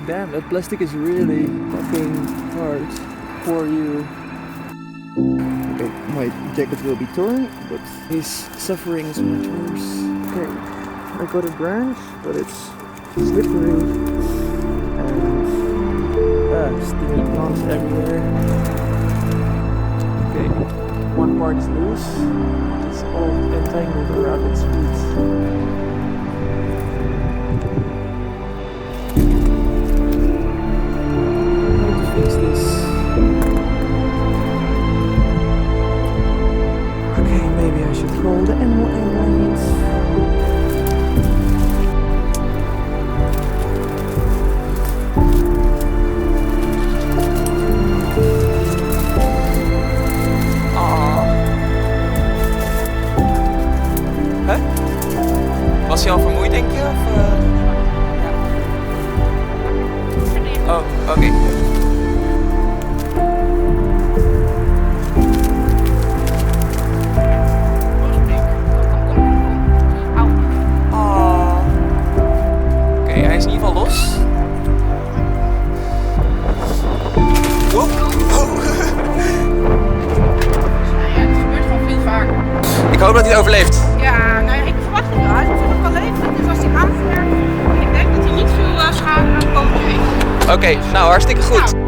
Damn, that plastic is really fucking hard for you. Okay, my jacket will be torn, but his suffering is much worse. Okay, I got a branch, but it's slippery and sticky plants everywhere. Okay, one part is loose, it's all entangled around its feet. Roll the animal airlines. Huh? Was hij al vermoeid, denk je? Of, ja. Oh, oké. Hij is in ieder geval los. Oh. Oh. Ja, het gebeurt gewoon veel vaker. Ik hoop dat hij het overleeft. Ja, nou ja, ik verwacht het wel. Hij moet nog wel leven. Dus als hij aansterft, ik denk dat hij niet veel schade aan het pootje heeft. Oké, nou hartstikke goed.